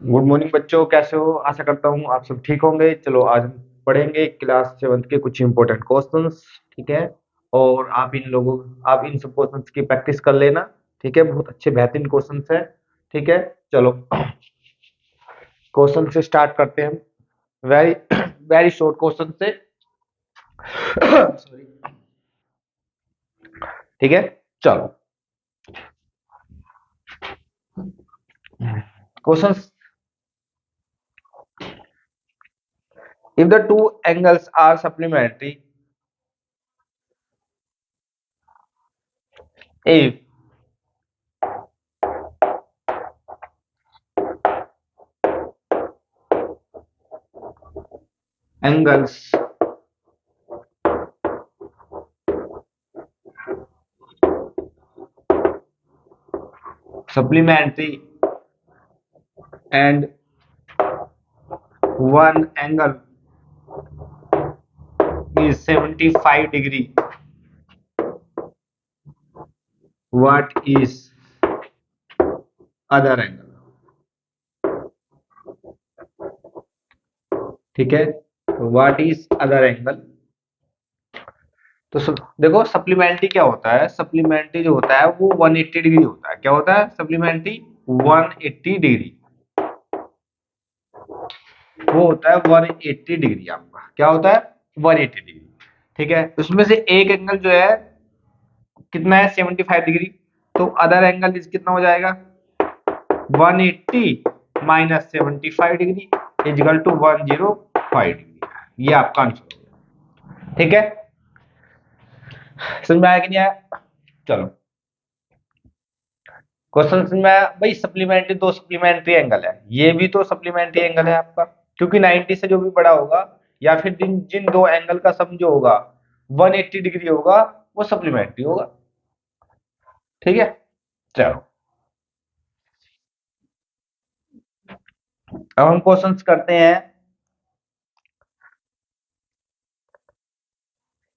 Good morning बच्चों, कैसे हो? आशा करता हूँ आप सब ठीक होंगे। चलो आज हम पढ़ेंगे क्लास 7 के कुछ इंपॉर्टेंट क्वेश्चंस। ठीक है। और आप इन सब क्वेश्चंस की प्रैक्टिस कर लेना। ठीक है, बहुत अच्छे बेहतरीन क्वेश्चंस है। ठीक है। चलो क्वेश्चन से स्टार्ट करते हैं। वेरी वेरी शॉर्ट क्वेश्चन से। सॉरी। ठीक है। चलो questions. If the two angles are supplementary, if angles supplementary and one angle is 75 degree, what is other angle? ठीक है। What is other angle? तो देखो सप्लीमेंट्री क्या होता है। सप्लीमेंट्री जो होता है वो 180 डिग्री होता है। क्या होता है सप्लीमेंट्री? 180 डिग्री। वो होता है 180 डिग्री। आपका क्या होता है? 180 डिग्री। ठीक है। उसमें से एक एंगल जो है कितना है? 75 डिग्री। तो अदर एंगल इज कितना हो जाएगा? 180 minus 75 degree equal to 105 degree. ये आपका आंसर होगा। ठीक है। समझ में आया कि नहीं आया? चलो क्वेश्चन समझ में आया भाई। सप्लीमेंट्री, दो सप्लीमेंट्री एंगल है, ये भी तो सप्लीमेंट्री एंगल है आपका, क्योंकि 90 से जो भी बड़ा होगा या फिर जिन जिन दो एंगल का सम जो होगा 180 डिग्री होगा वो सप्लीमेंट्री होगा। ठीक है। चलो अब हम क्वेश्चंस करते हैं।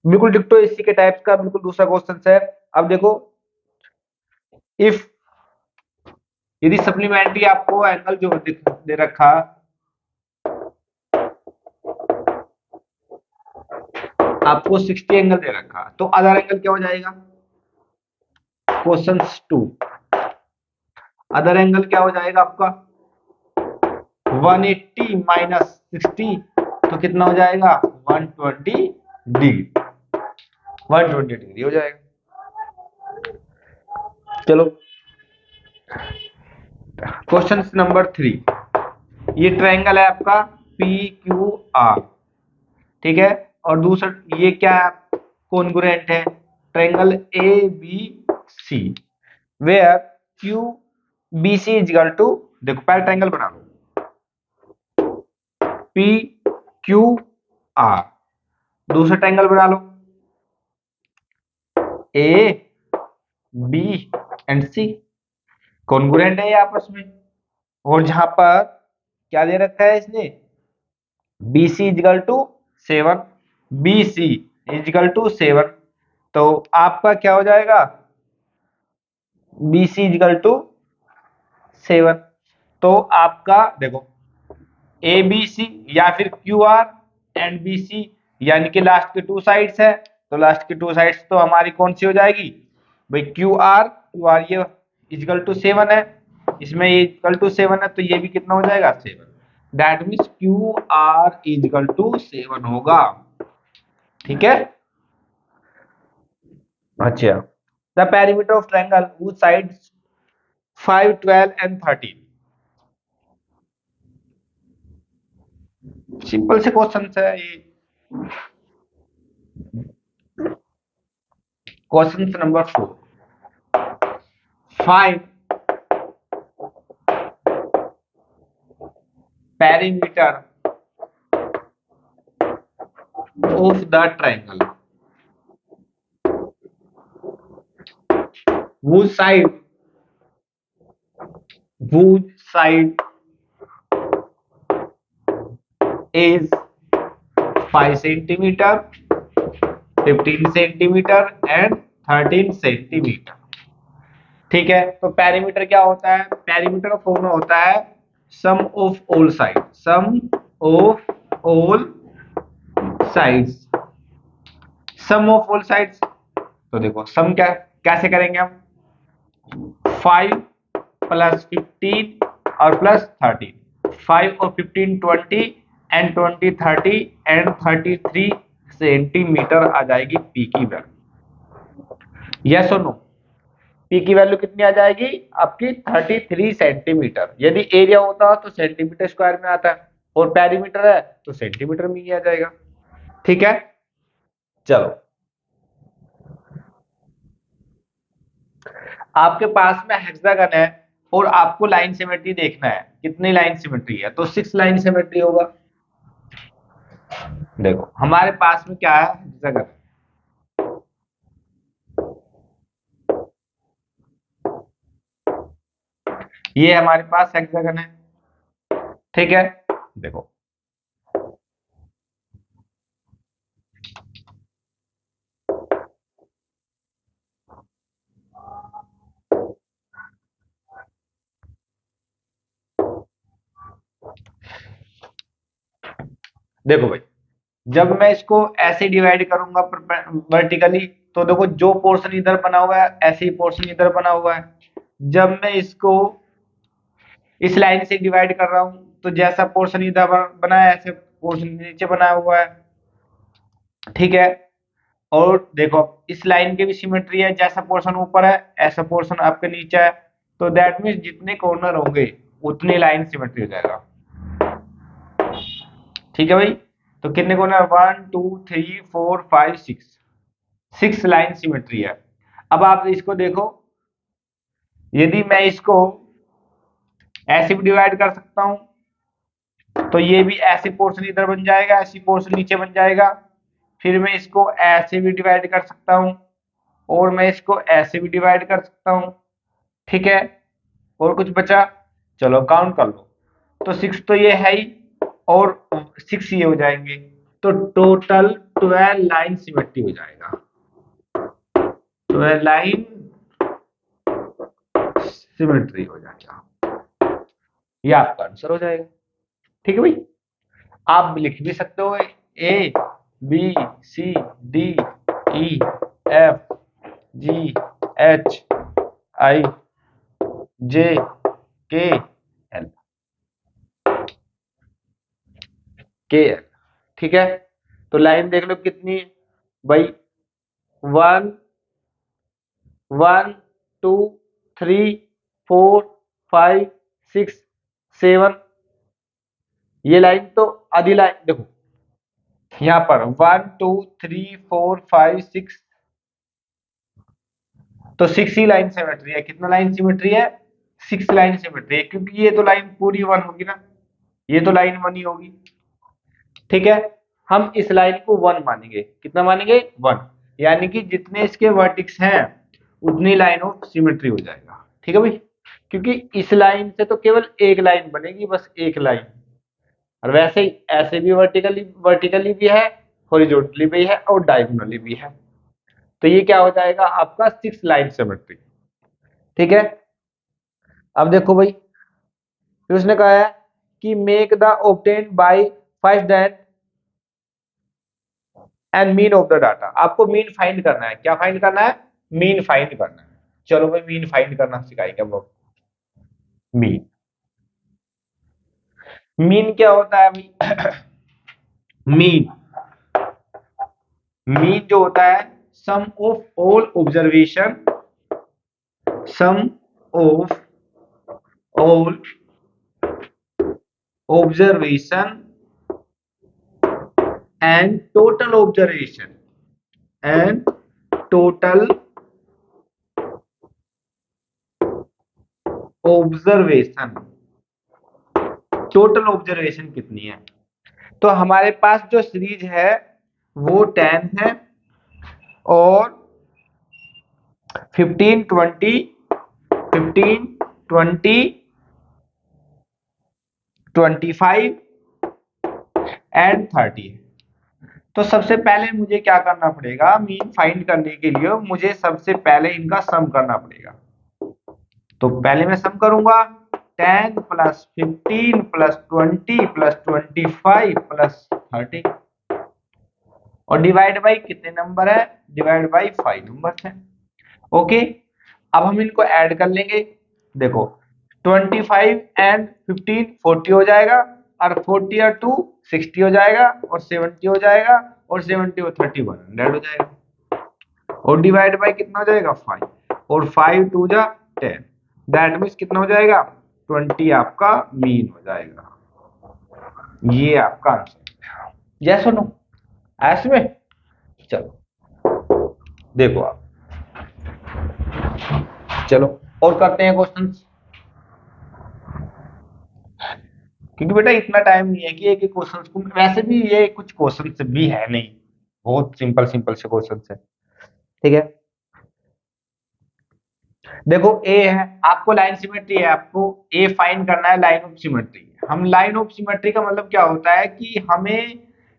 बिल्कुल डिक्टो इसी के टाइप्स का बिल्कुल दूसरा क्वेश्चन है। अब देखो, इफ यदि सप्लीमेंट्री आपको एंगल जो दे रखा, आपको 60 एंगल दे रखा, तो अदर एंगल क्या हो जाएगा? क्वेश्चन 2, अदर एंगल क्या हो जाएगा आपका? 180 माइनस 60 तो कितना हो जाएगा? 120 डिग्री। 120 डिग्री हो जाएगा। चलो क्वेश्चन नंबर 3। ये ट्रायंगल है आपका पी क्यू आर। ठीक है। और दूसरा ये क्या है? कॉन्ग्रुएंट है triangle A B C, where Q B C is equal to, देखो पहले ट्रायंगल बना लो, पी क्यू आर। दूसरा ट्रायंगल बना लो, A B and C. Congruent है ये आपस में। और जहां पर क्या दे रखा है इसने? B C equal to 7, B C equal to 7। तो आपका क्या हो जाएगा? B C equal to 7। तो आपका देखो ए बी सी या फिर Q R and B C, यानी कि लास्ट के टू साइड्स है, तो लास्ट की टू साइड्स तो हमारी कौन सी हो जाएगी भाई? क्यू आर ये इजिकल टू 7 है, इसमें ये इजिकल टू 7 है, तो ये भी कितना हो जाएगा? 7। That means Q R equal to 7 होगा। ठीक है। अच्छा, the perimeter of triangle whose sides 5, 12 and 13। Simple से क्वेश्चन है ये। Question number 4, find perimeter of the triangle whose side is 5 centimetre, 15 centimetre and 13 centimetre. ठीक है। तो पेरीमीटर क्या होता है? पेरीमीटर का फॉर्मूला होता है sum of all side, sum of all sides, sum of all sides. तो देखो सम क्या कैसे करेंगे हम, 5 प्लस 15 और प्लस 13, 5 और 15 20 एंड 20 30 एंड 33 सेंटीमीटर आ जाएगी पी की वैल्यू। यस और नो, पी की वैल्यू कितनी आ जाएगी आपकी 33 सेंटीमीटर। यदि एरिया होता तो सेंटीमीटर स्क्वायर में आता है और पेरीमीटर है तो सेंटीमीटर में ही आ जाएगा। ठीक है, चलो आपके पास में हेक्सागन है और आपको लाइन सिमेट्री देखना है, कितनी लाइन सिमेट्री है, तो 6 लाइन सिमेट्री होगा। देखो हमारे पास में क्या है, हेक्सागन, ये हमारे पास हेक्सागन है। ठीक है, देखो देखो भाई, जब मैं इसको ऐसे डिवाइड करूंगा वर्टिकली, तो देखो जो पोर्शन इधर बना हुआ है ऐसे ही पोर्शन इधर बना हुआ है। जब मैं इसको इस लाइन से डिवाइड कर रहा हूं तो जैसा पोर्शन इधर बना है ऐसे पोर्शन नीचे बना हुआ है। ठीक है, और देखो इस लाइन की भी सिमेट्री है, जैसा पोर्शन ऊपर है ऐसा पोर्शन आपके नीचे है, तो दैट मीन्स जितने कॉर्नर होंगे उतनी लाइन सिमेट्री हो जाएगा। ठीक है भाई, तो कितने कॉर्नर, 1 2 3 4 5 6, 6 लाइन सिमेट्री है। अब आप इसको देखो, यदि मैं इसको ऐसे भी डिवाइड कर सकता हूं तो ये भी ऐसे पोर्शन इधर बन जाएगा, ऐसी पोर्शन नीचे बन जाएगा। फिर मैं इसको ऐसे भी डिवाइड कर सकता हूं और मैं इसको ऐसे भी डिवाइड कर सकता हूं। ठीक है, और कुछ बचा, चलो काउंट कर लो, तो 6 तो ये है ही और 6 ये हो जाएंगे, तो टोटल 12 लाइन सिमेट्री हो जाएगा, 12 लाइन सिमेट्री हो जाएगा, ये आपका आंसर हो जाएगा। ठीक है भाई, आप लिख भी सकते हो A B C D E F G H I J K L, के एल। ठीक है, तो लाइन देख लो कितनी है भाई, 1 1 2 3 4 5 6 7, ये लाइन तो आधी लाइन देखो यहाँ पर 1 2 3 4 5 6, तो 6 ही लाइन सिमेट्री है। कितना लाइन सिमेट्री है, 6 लाइन सिमेट्री है, क्योंकि ये तो लाइन पूरी 1 होगी ना, ये तो लाइन 1 ही होगी। ठीक है, हम इस लाइन को 1 मानेंगे, कितना मानेंगे 1, यानी कि जितने इसके वर्टिक्स हैं उतनी लाइन ऑफ सिमेट्री हो जाएगा। ठीक है भाई, क्योंकि इस लाइन से तो केवल एक लाइन बनेगी, बस एक लाइन, और वैसे ही ऐसे भी वर्टिकली वर्टिकली भी है, हॉरिजॉन्टली भी है और डायगोनली भी है, तो ये क्या हो जाएगा आपका 6 लाइन सिमेट्री। ठीक है, अब देखो भाई, फिर उसने कहा है कि make the obtain bye find that and mean of the data. आपको मीन फाइंड करना है, क्या फाइंड करना है, मीन फाइंड करना है। चलो भाई मीन फाइंड करना सिखाएंगे हम लोग। मीन, मीन क्या होता है भाई मीन, मीन जो होता है sum of all observation, sum of all observation and total observation and total observation, total observation कितनी है। तो हमारे पास जो सीरीज है वो 10 है और 15 20 15 20 25 एंड 30 है। तो सबसे पहले मुझे क्या करना पड़ेगा, मीन फाइंड करने के लिए मुझे सबसे पहले इनका सम करना पड़ेगा। तो पहले मैं सम करूंगा, 10 प्लस 15 प्लस 20 प्लस 25 प्लस 30 और डिवाइड बाई कितने नंबर है, डिवाइड बाई 5 नंबर है। ओके, अब हम इनको ऐड कर लेंगे। देखो 25 एंड 15 40 हो जाएगा और 40 और 2 60 हो जाएगा और 70 हो जाएगा और 70 और 30 100 हो जाएगा और डिवाइड बाई कितना हो जाएगा 5 और 5 2 जा 10, दैट मीन्स कितना हो जाएगा 20 आपका मीन हो जाएगा। ये आपका आंसर, यस और नो ऐसे में। चलो देखो आप, चलो और करते हैं क्वेश्चंस, क्योंकि बेटा इतना टाइम नहीं है कि एक एक क्वेश्चन को, वैसे भी ये कुछ क्वेश्चन भी है नहीं, बहुत सिंपल सिंपल से क्वेश्चन है। ठीक है, देखो ए है, आपको लाइन सिमेट्री है, आपको ए फाइंड करना है लाइन ऑफ सिमेट्री। हम लाइन ऑफ सिमेट्री का मतलब क्या होता है कि हमें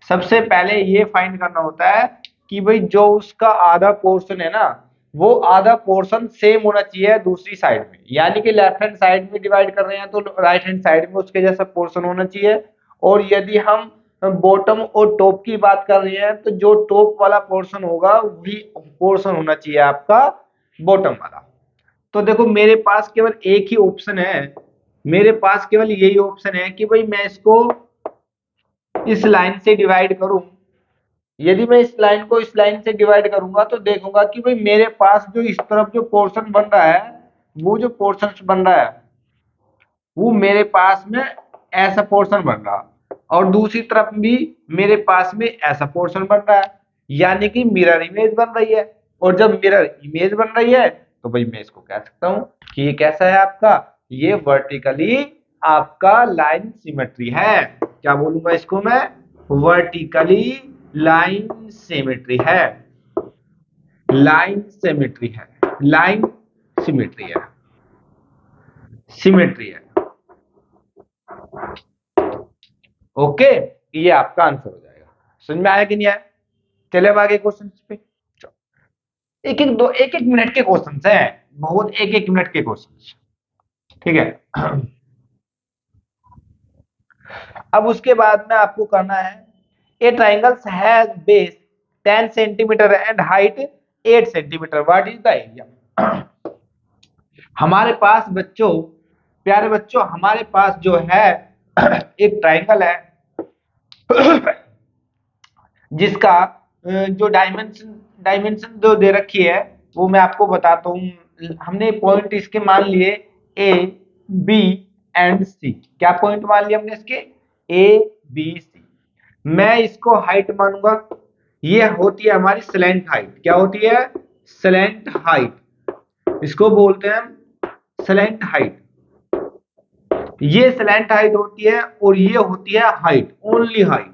सबसे पहले ये फाइंड करना होता है कि भाई जो उसका आधा पोर्शन है ना, वो आधा पोर्शन सेम होना चाहिए दूसरी साइड में, यानी कि लेफ्ट हैंड साइड में डिवाइड कर रहे हैं तो राइट हैंड साइड में उसके जैसा पोर्शन होना चाहिए। और यदि हम बॉटम और टॉप की बात कर रहे हैं तो जो टॉप वाला पोर्शन होगा वही पोर्शन होना चाहिए आपका बॉटम वाला। तो देखो मेरे पास केवल एक ही ऑप्शन है, मेरे पास केवल यही ऑप्शन है कि भाई मैं इसको इस लाइन से डिवाइड करूं। यदि मैं इस लाइन को इस लाइन से डिवाइड करूंगा तो देखूंगा कि भाई मेरे पास जो इस तरफ जो पोर्शन बन रहा है, वो जो पोर्शन बन रहा है वो मेरे पास में ऐसा पोर्शन बन रहा और दूसरी तरफ भी मेरे पास में ऐसा पोर्शन बन रहा है, यानी कि मिरर इमेज बन रही है। और जब मिरर इमेज बन रही है तो भाई मैं इसको कह सकता हूं कि ये कैसा है आपका, ये वर्टिकली आपका लाइन सिमेट्री है। क्या बोलूंगा इसको मैं, वर्टिकली लाइन सिमेट्री है, लाइन सिमेट्री है, लाइन सिमेट्री है, सिमेट्री है। ओके, ये आपका आंसर हो जाएगा। समझ में आया कि नहीं आया? चले अब आगे क्वेश्चन पे। एक एक दो एक एक मिनट के क्वेश्चन हैं, बहुत एक एक मिनट के क्वेश्चन। ठीक है, अब उसके बाद में आपको करना है, a triangles has base 10 centimeter and height 8 centimeter, what is the area. हमारे पास बच्चों, प्यारे बच्चों, हमारे पास जो है एक ट्राइंगल है जिसका जो डायमेंशन डायमेंशन जो दे रखी है वो मैं आपको बताता हूँ। हमने पॉइंट इसके मान लिए ए बी एंड सी। क्या पॉइंट मान लिए हमने इसके, ए बी सी। मैं इसको हाइट मानूंगा, ये होती है हमारी स्लैंट हाइट। क्या होती है, स्लैंट हाइट, इसको बोलते हैं हम स्लैंट हाइट। ये स्लैंट हाइट होती है और ये होती है height, only height,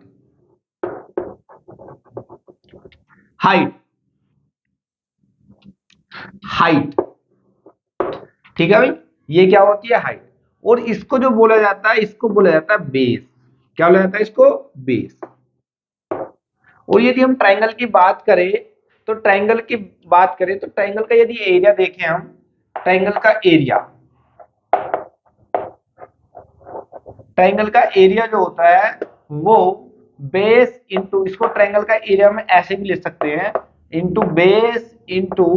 height, height. ठीक है भाई, ये क्या होती है, हाइट। और इसको जो बोला जाता है, इसको बोला जाता है बेस। क्या बोला जाता है इसको, बेस। और यदि हम ट्राइंगल की बात करें तो ट्राइंगल की बात करें तो ट्राइंगल का यदि एरिया देखें हम, ट्राइंगल का एरिया, ट्राइंगल का एरिया जो होता है वो बेस इंटू, इसको ट्राइंगल का एरिया में ऐसे भी लिख सकते हैं, इंटू बेस इंटू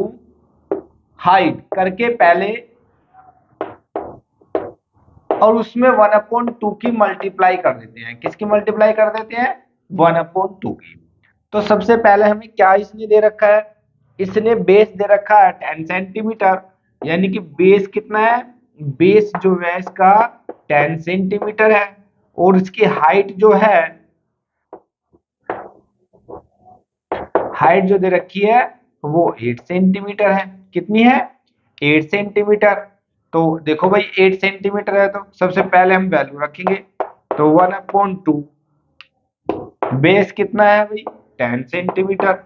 हाइट करके पहले, और उसमें 1/2 की मल्टीप्लाई कर देते हैं। किसकी मल्टीप्लाई कर देते हैं, 1/2 की। तो सबसे पहले हमें क्या इसने दे रखा है, इसने बेस दे रखा है 10 सेंटीमीटर, यानी कि बेस कितना है, बेस जो है इसका 10 सेंटीमीटर है। और इसकी हाइट जो है, हाइट जो दे रखी है वो 8 सेंटीमीटर है। कितनी है, 8 सेंटीमीटर। तो देखो भाई 8 सेंटीमीटर है तो सबसे पहले हम वैल्यू रखेंगे, तो 1/2, बेस कितना है भाई 10 सेंटीमीटर,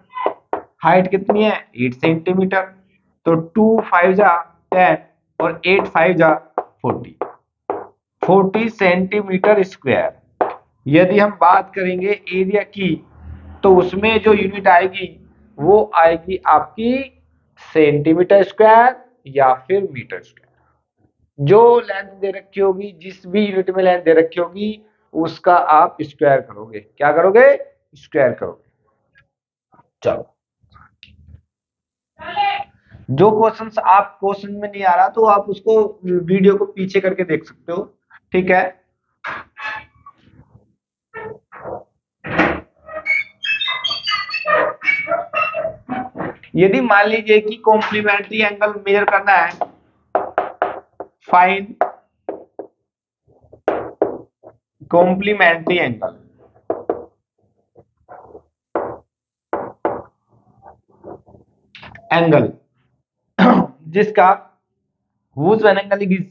हाइट कितनी है 8 सेंटीमीटर। तो 2 5 जा 10 और 8 5 जा 40 सेंटीमीटर स्क्वायर। यदि हम बात करेंगे एरिया की तो उसमें जो यूनिट आएगी वो आएगी आपकी सेंटीमीटर स्क्वायर या फिर मीटर स्क्वायर। जो लेंथ दे रखी होगी, जिस भी यूनिट में लेंथ दे रखी होगी, उसका आप स्क्वायर करोगे। क्या करोगे? स्क्वायर करोगे। चलो, जो क्वेश्चंस आप क्वेश्चन में नहीं आ रहा तो आप उसको वीडियो को पीछे करके देख सकते हो। ठीक है। यदि मान लीजिए कि कॉम्प्लीमेंट्री एंगल मेजर करना है, फाइंड कॉम्प्लीमेंट्री एंगल, एंगल जिसका whose one angle is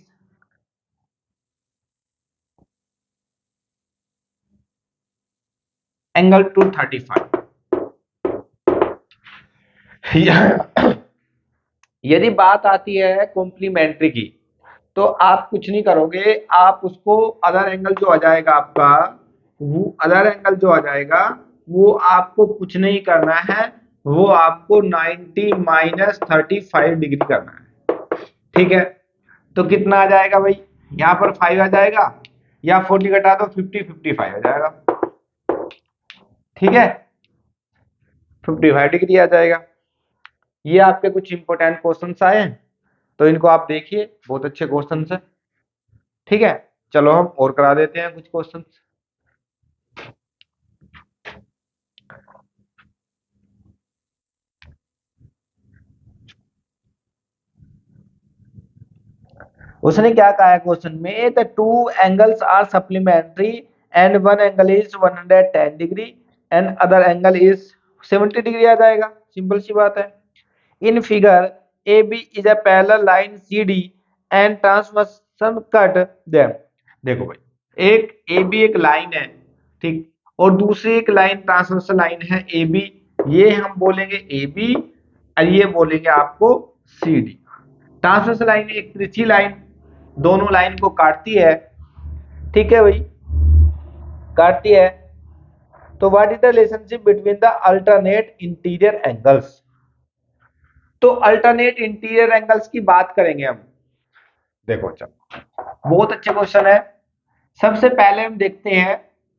angle 235। यदि बात आती है कॉम्प्लीमेंट्री की, तो आप कुछ नहीं करोगे, आप उसको अदर एंगल जो आ जाएगा आपका, वो अदर एंगल जो आ जाएगा, वो आपको कुछ नहीं करना है, वो आपको 90 माइनस 35 डिग्री करना है। ठीक है। तो कितना आ जाएगा भाई? यहाँ पर 5 आ जाएगा, या 40 घटा दो, 55 आ जाएगा। ठीक है, 55 डिग्री आ जाएगा। ये आपके कुछ इंपॉर्टेंट क्वेश्चंस आए हैं, तो इनको आप देखिए, बहुत अच्छे क्वेश्चंस है। ठीक है, चलो हम और करा देते हैं कुछ क्वेश्चंस। उसने क्या कहा है क्वेश्चन में? The two angles are supplementary and one angle is 110 degree and other angle is 70 degree आ जाएगा। सिंपल सी बात है। In figure A B is a parallel line C D and transversal cut them. देखो भाई, एक A B एक line है, ठीक, और दूसरी एक लाइन ट्रांसवर्सल लाइन है ए बी। ये हम बोलेंगे ए बी, और ये बोलेंगे आपको सी डी। ट्रांसवर्सल लाइन एक तिरछी लाइन दोनों लाइन को काटती है। ठीक है भाई, काटती है। तो what is the relationship between the alternate interior angles? तो अल्टरनेट इंटीरियर एंगल्स की बात करेंगे हम। देखो, चलो, बहुत अच्छे क्वेश्चन है। सबसे पहले हम देखते हैं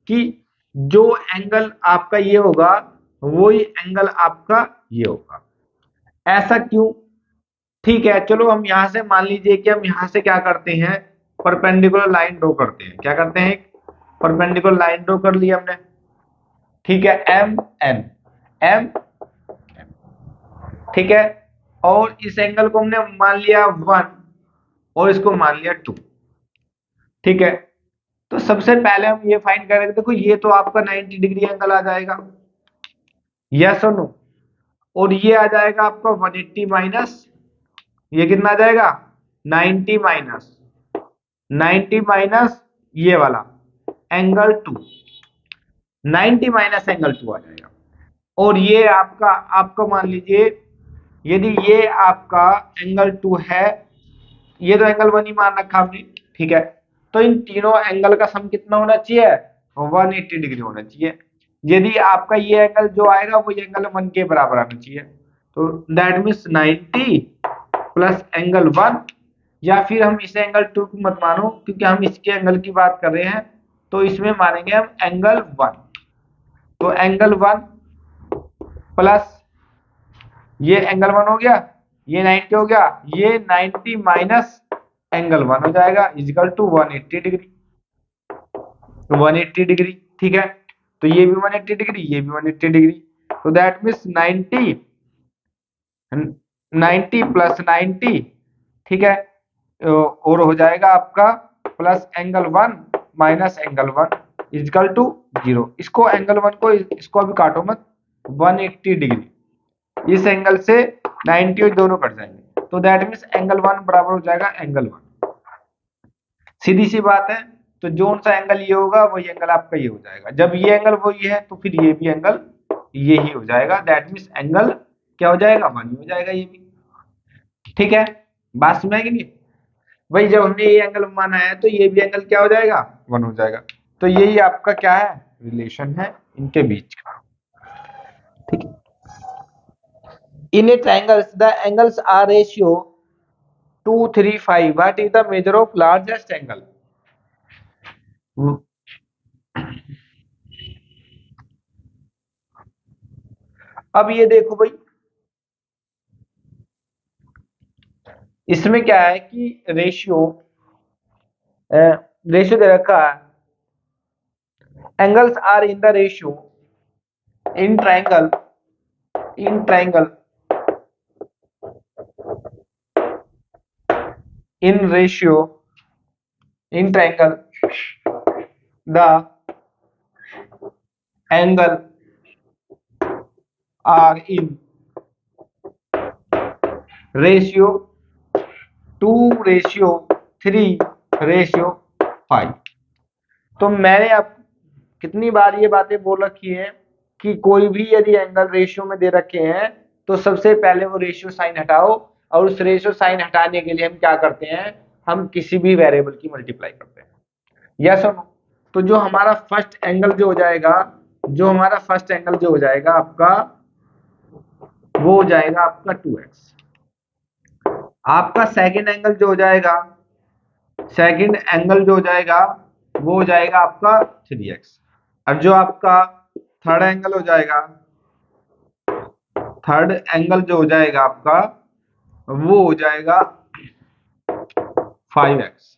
कि जो एंगल आपका ये होगा, वही एंगल आपका ये होगा। ऐसा क्यों? ठीक है, चलो हम यहां से मान लीजिए कि हम यहां से क्या करते हैं, परपेंडिकुलर लाइन ड्रॉ करते हैं। क्या करते हैं? परपेंडिकुलर लाइन ड्रॉ कर लिया हमने। ठीक है, एम एन, एम, ठीक है। और इस एंगल को हमने मान लिया 1 और इसको मान लिया 2। ठीक है। तो सबसे पहले हम ये फाइंड करेंगे, देखो ये तो आपका 90 डिग्री एंगल आ जाएगा, यस और नो। और ये आ जाएगा आपका 180 माइनस, ये कितना आ जाएगा? 90 माइनस 90 माइनस ये वाला एंगल 2, 90 माइनस एंगल 2 आ जाएगा। और ये आपका आपका मान लीजिए, यदि ये आपका एंगल 2 है, ये तो एंगल 1 ही मान रखा हमने। ठीक है, तो इन तीनों एंगल का सम कितना होना चाहिए? 180 डिग्री होना चाहिए। यदि आपका ये एंगल जो आएगा वो एंगल 1 के बराबर आना चाहिए। तो दैट मीन्स 90 प्लस एंगल 1, या फिर हम इस एंगल 2 को मत मानो क्योंकि हम इसके एंगल की बात कर रहे हैं, तो इसमें मानेंगे हम एंगल 1। तो एंगल 1 प्लस ये एंगल 1 हो गया, ये 90 हो गया, ये 90 माइनस एंगल 1 हो जाएगा, इजिकल टू 180 डिग्री। 180 डिग्री, ठीक है। तो ये भी 180 डिग्री, ये भी 180 डिग्री। तो दैट मीन्स 90 90 प्लस 90, ठीक है, और हो जाएगा आपका plus angle 1 minus angle 1 equal to 0। इसको एंगल 1 को इसको अभी काटो मत, 180 डिग्री, इस एंगल से 90 और दोनों कट जाएंगे। तो दैट मीन्स एंगल 1 बराबर हो जाएगा एंगल 1। सीधी सी बात है। तो जो सा एंगल ये होगा वही एंगल आपका ये हो जाएगा। जब ये एंगल वही है तो फिर ये भी एंगल ये ही हो जाएगा। दैट मीन्स एंगल क्या हो जाएगा? 1 हो जाएगा ये भी। ठीक है, बात सुना है कि नहीं भाई? जब हमने ये एंगल माना है तो ये भी एंगल क्या हो जाएगा? 1 हो जाएगा। तो यही आपका क्या है? रिलेशन है इनके बीच का। ठीक है। In a triangles the angles are ratio 235 what is the measure of largest angle. अब ये देखो भाई, इसमें क्या है कि रेशियो रेशियो दे रखा है, angles are in the ratio in triangle in ratio in triangle the angle are in ratio 2:3:5। तो मैंने अब कितनी बार ये बातें बोल रखी है कि कोई भी यदि एंगल रेशियो में दे रखे हैं तो सबसे पहले वो रेशियो साइन हटाओ, और उस रेशियो साइन हटाने के लिए हम क्या करते हैं, हम किसी भी वेरिएबल की मल्टीप्लाई करते हैं। यस और नो? तो जो हमारा फर्स्ट एंगल जो हो जाएगा, आपका वो हो जाएगा आपका 2x। आपका सेकंड एंगल जो हो जाएगा, वो हो जाएगा आपका 3x। और जो आपका थर्ड एंगल जो हो जाएगा आपका, वो हो जाएगा 5x।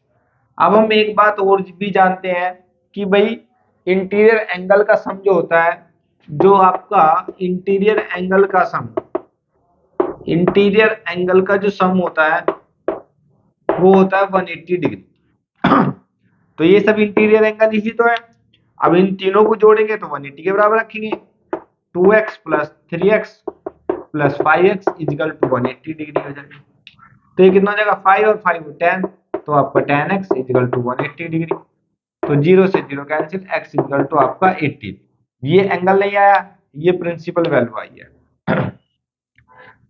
अब हम एक बात और भी जानते हैं कि भाई इंटीरियर एंगल का सम जो होता है, जो आपका इंटीरियर एंगल का जो सम होता है वो होता है 180 डिग्री। तो ये सब इंटीरियर एंगल इसी तो है। अब इन तीनों को जोड़ेंगे तो 180 के बराबर रखेंगे। 2x plus 3x plus 5x equal to 180 degree हो जाएगा। तो ये कितना हो जाएगा, 5 और 5 10, तो आपका 10x इजिकल टू 180 डिग्री। तो 0 से 0 कैंसिल, x इजिकल टू आपका 80। ये एंगल नहीं आया, ये प्रिंसिपल वैल्यू आई है।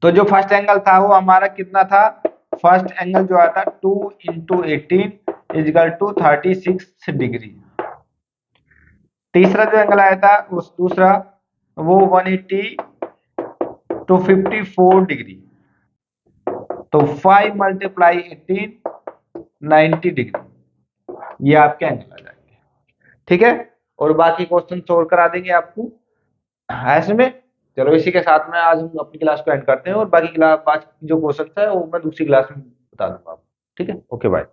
तो जो फर्स्ट एंगल था वो हमारा कितना था, फर्स्ट एंगल जो आया था 2 इंटू 18 इजिकल टू 36 डिग्री। तीसरा जो एंगल आया था उस दूसरा वो 180 टू 54 डिग्री। तो 5 मल्टीप्लाई 18 90 डिग्री, ये आपके एंगल आ जाएंगे। ठीक है, और बाकी क्वेश्चन सोल्व करा देंगे आपको ऐसे में। चलो इसी के साथ में आज हम अपनी क्लास को एंड करते हैं, और बाकी क्लास बाकी जो क्वेश्चन है वो मैं दूसरी क्लास में बता दूंगा आपको। ठीक है, ओके बाय।